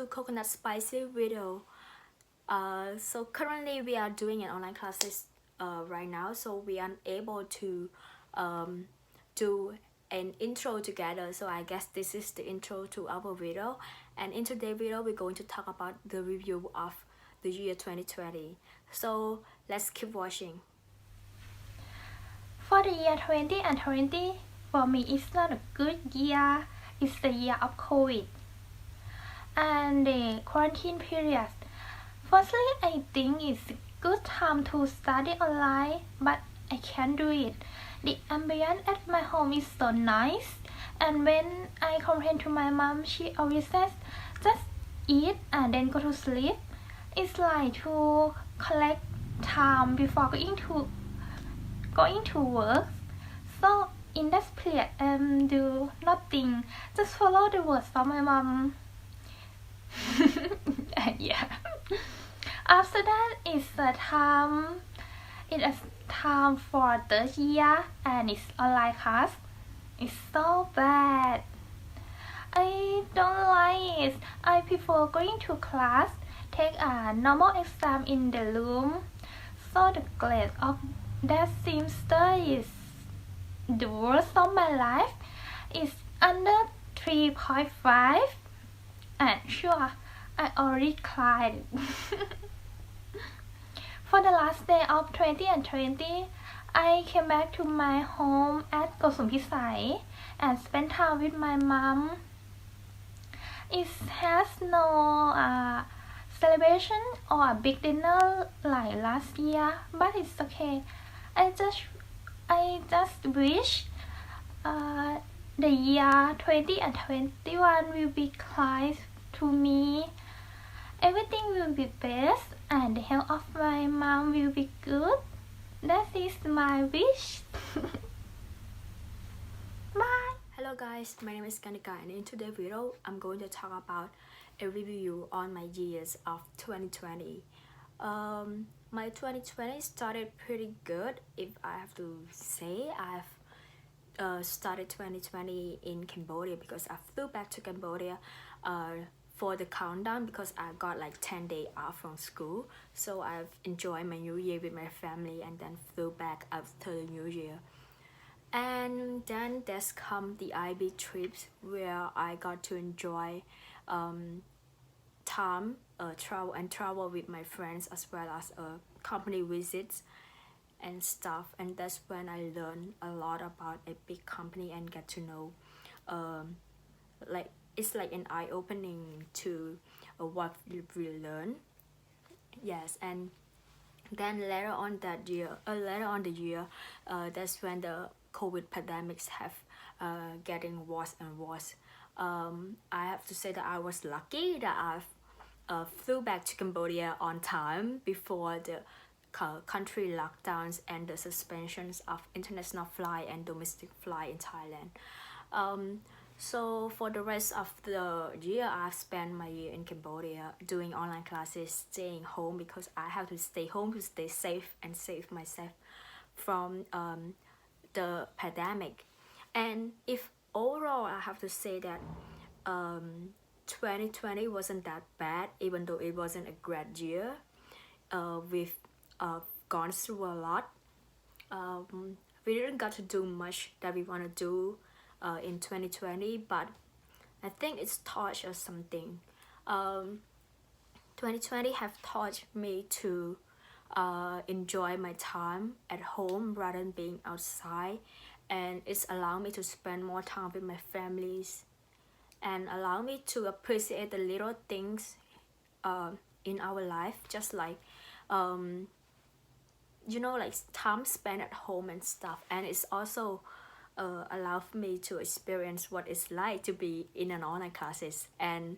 coconut spicy video. So currently we are doing an online classes right now, so we are able to do an intro together. So I guess this is the intro to our video, and in today's video we're going to talk about the review of the year 2020. So let's keep watching. For the year 2020, for me it's not a good year. It's the year of COVID and the quarantine period. Firstly, I think it's a good time to study online, but I can't do it. The ambience at my home is so nice, and when I complain to my mom, she always says, just eat and then go to sleep. It's like to collect time before going to work. So in that period, do nothing, just follow the words of my mom. Yeah. After that, it's time for third year, and it's online class. It's so bad. I don't like it. I prefer going to class, take a normal exam in the room. So the grade of that semester is the worst of my life. It's under 3.5, and sure, I already cried. For the last day of 2020, I came back to my home at Gosum Pisai and spent time with my mom. It has no celebration or a big dinner like last year, but it's okay. I just wish the year 2021 will be kind to me. Everything will be best, and the health of my mom will be good. That is my wish. Bye. Hello guys, my name is Kanika, and in today's video I'm going to talk about a review on my years of 2020. My 2020 started pretty good. If I have to say, I've started 2020 in Cambodia because I flew back to Cambodia for the countdown because I got like 10 days off from school. So I've enjoyed my new year with my family and then flew back after the new year. And then there's come the IB trips where I got to enjoy time travel with my friends, as well as company visits and stuff. And that's when I learned a lot about a big company and get to know like it's like an eye-opening to what we learn. Yes. And then later on the year, that's when the COVID pandemics have getting worse and worse. I have to say that I was lucky that I flew back to Cambodia on time before the country lockdowns and the suspensions of international flight and domestic flight in Thailand. So for the rest of the year, I've spent my year in Cambodia doing online classes, staying home because I have to stay home to stay safe and save myself from the pandemic. And if overall I have to say that 2020 wasn't that bad, even though it wasn't a great year. We've gone through a lot. We didn't got to do much that we want to do in 2020, but I think it's taught us something. 2020 have taught me to enjoy my time at home rather than being outside, and it's allowed me to spend more time with my families and allow me to appreciate the little things in our life, just like like time spent at home and stuff. And it's also allowed me to experience what it's like to be in an online classes. And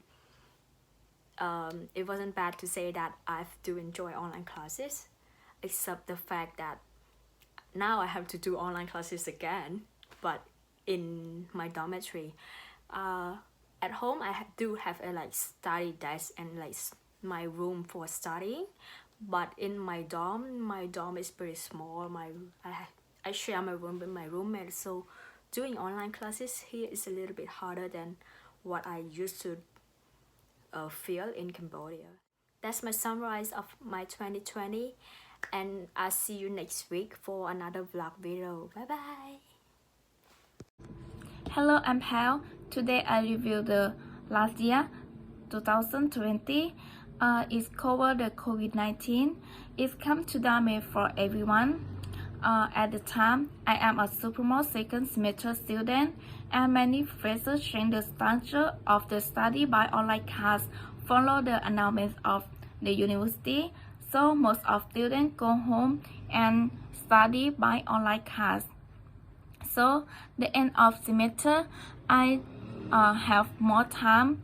it wasn't bad to say that I do enjoy online classes, except the fact that now I have to do online classes again, but in my dormitory. At home I do have a like study desk and like my room for studying, but in my dorm is pretty small. I share my room with my roommate, so doing online classes here is a little bit harder than what I used to field in Cambodia. That's my summary of my 2020, and I'll see you next week for another vlog video. Bye bye. Hello, I'm Pal. Today I review the last year, 2020. It's covered the COVID-19. It's come to damage for everyone. At the time, I am a sophomore second semester student, and many professors change the structure of the study by online class follow the announcements of the university. So most of students go home and study by online class. So the end of semester, I have more time.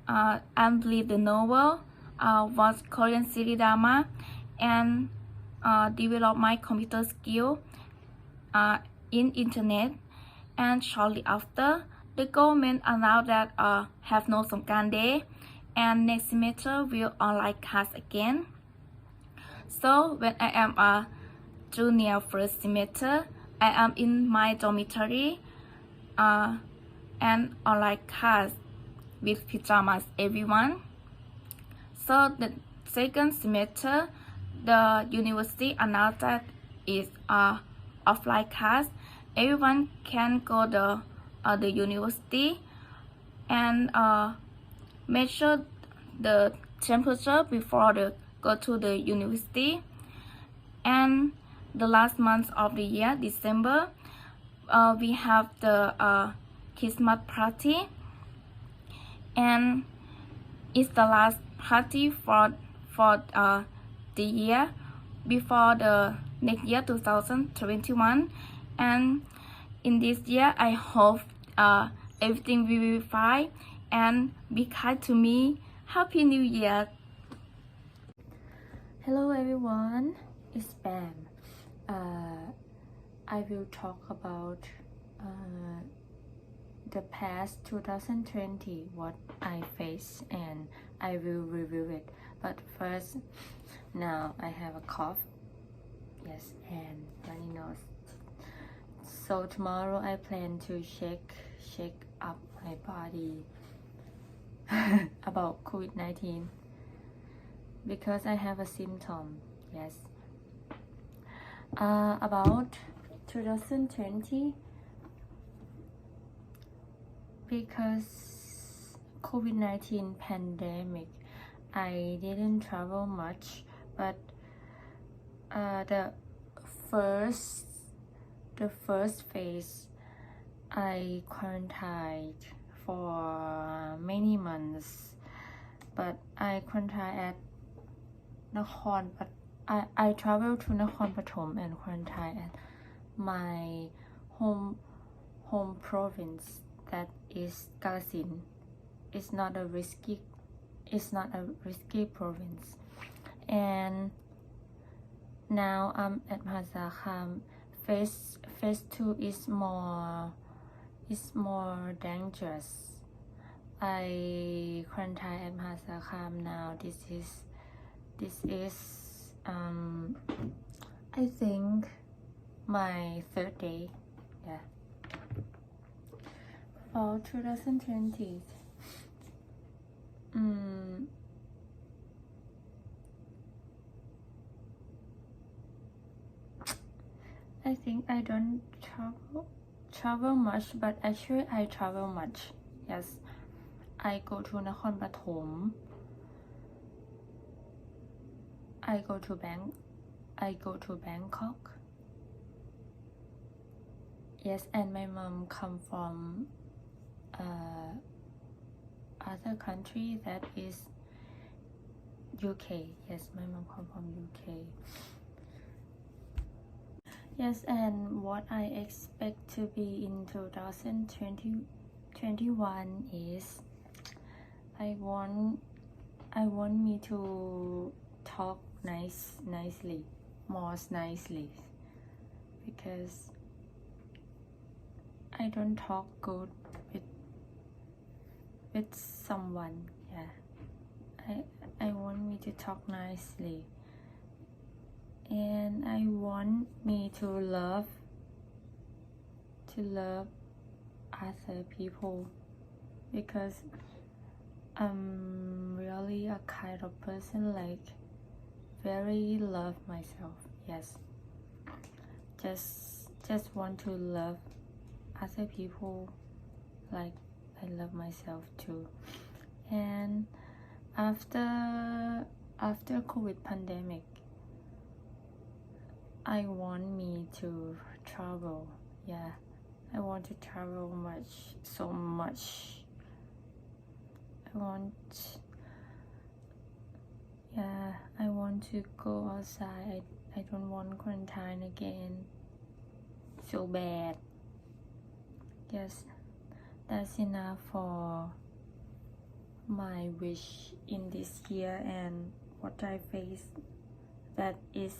I read the novel, watch Korean series drama, and develop my computer skill in internet. And shortly after, the government announced that have no Songkran Day, and next semester will online class again. So when I am a junior first semester, I am in my dormitory and online class with pajamas everyone. So the second semester, the university announced that it's offline class. Everyone can go to the university and measure the temperature before they go to the university. And the last month of the year, December, we have the Christmas party, and it's the last party for the year before the next year 2021. And in this year, I hope everything will be fine and be kind to me. Happy New Year! Hello everyone, it's Bam. I will talk about the past 2020, what I faced, and I will review it. But first, now I have a cough, yes, and runny nose. So tomorrow I plan to check up my body about COVID-19 because I have a symptom, yes. About 2020, because COVID-19 pandemic, I didn't travel much, but the first phase, I quarantined for many months, but I quarantined at Nakhon, but I traveled to Nakhon Pathom and quarantined at my home province, that is Kalasin. It's not a risky province. And now I'm at Mahasarkham. Phase 2 is more dangerous. I quarantine at Mahasarkham now. This is I think my third day. Yeah. About 2020. I think I don't travel much, but actually I travel much. Yes, I go to Nakhon Pathom. I go to Bangkok. Yes, and my mom come from other country, that is UK. Yes, my mom come from UK. Yes, and what I expect to be in 2021 is I want me to talk nicely, more nicely, because I don't talk good with someone. Yeah, I want me to talk nicely, and I want me to love other people, because I'm really a kind of person like very love myself. Yes, just want to love other people like I love myself too. And after COVID pandemic, I want me to travel. Yeah, I want to travel so much. I want to go outside. I don't want quarantine again so bad. Yes, that's enough for my wish in this year and what I face. That is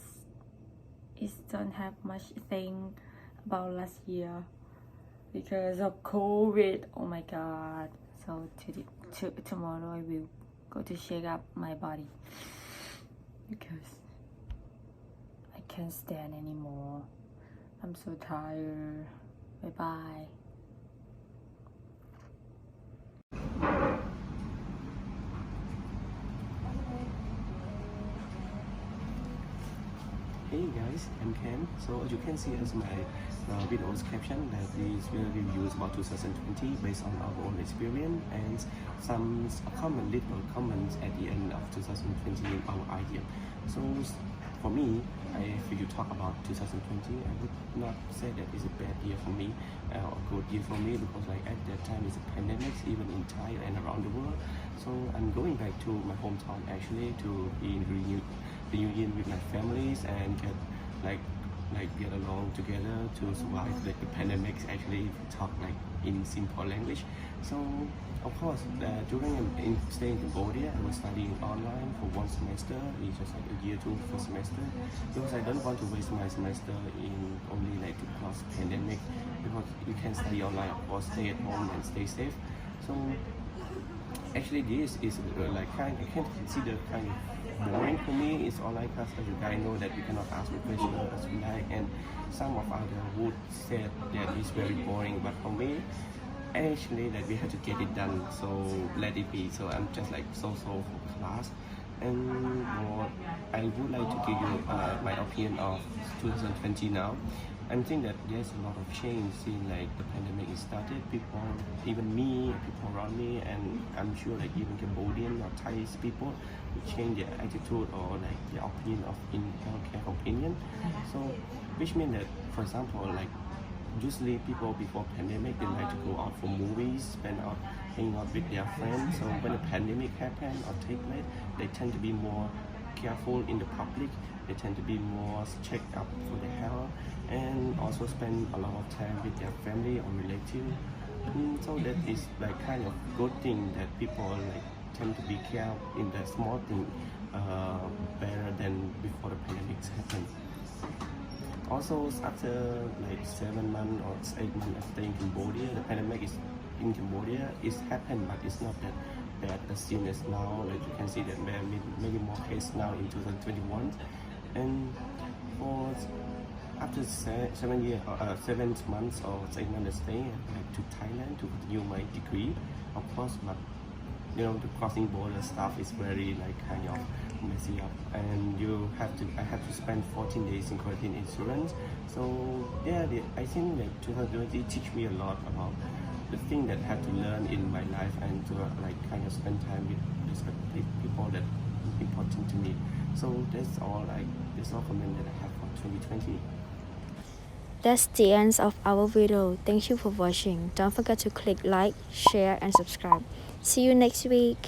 don't have much thing about last year because of COVID. Oh my god. So tomorrow I will go to shake up my body because I can't stand anymore. I'm so tired. Bye bye. Hey guys, I'm Ken. So as you can see as my video's caption, that is reviews about 2020 based on our own experience and some little comments at the end of 2020 in our idea. So for me, if you talk about 2020, I would not say that it's a bad year for me or a good year for me, because like at that time it's a pandemic even in Thailand and around the world. So I'm going back to my hometown actually to be in reunion with my families and get along together to survive the pandemic. Actually, if we talk like in simple language. So of course, during staying in Cambodia, I was studying online for 1 semester. It's just like a year to first semester, because I don't want to waste my semester in only like to cause pandemic, because you can study online or stay at home and stay safe. So actually this is like I can consider kind of boring for me. It's online class, as you guys know that we cannot ask the question as we like, and some of other would say that it's very boring, but for me actually that we have to get it done, so let it be. So I'm just like so for class. And what I would like to give you my opinion of 2020 now. I think that there's a lot of change since like the pandemic is started. People, even me, people around me, and I'm sure like even Cambodian or Thai people will change their attitude or like their opinion of in healthcare opinion. So which means that, for example, like usually people before pandemic they like to go out for movies, spend out hanging out with their friends. So when the pandemic happened or take place, they tend to be more careful in the public. They tend to be more checked up for their health, and also spend a lot of time with their family or relative. So that is like kind of good thing that people like tend to be careful in the small thing better than before the pandemic happened. Also, after like 7 months or 8 months of staying in Cambodia, the pandemic is in Cambodia is happened, but it's not that bad as soon as now. Like you can see that there are many more cases now in 2021. And for after 7 months or 8 months stay back to Thailand to continue my degree, of course, but you know the crossing border stuff is very like kind of messy up, and I have to spend 14 days in quarantine insurance. So yeah, I think that 2020 teach me a lot about the thing that I have to learn in my life, and to like kind of spend time with people that important to me. So that's all comment that I have for 2020. That's the end of our video. Thank you for watching. Don't forget to click like, share and subscribe. See you next week.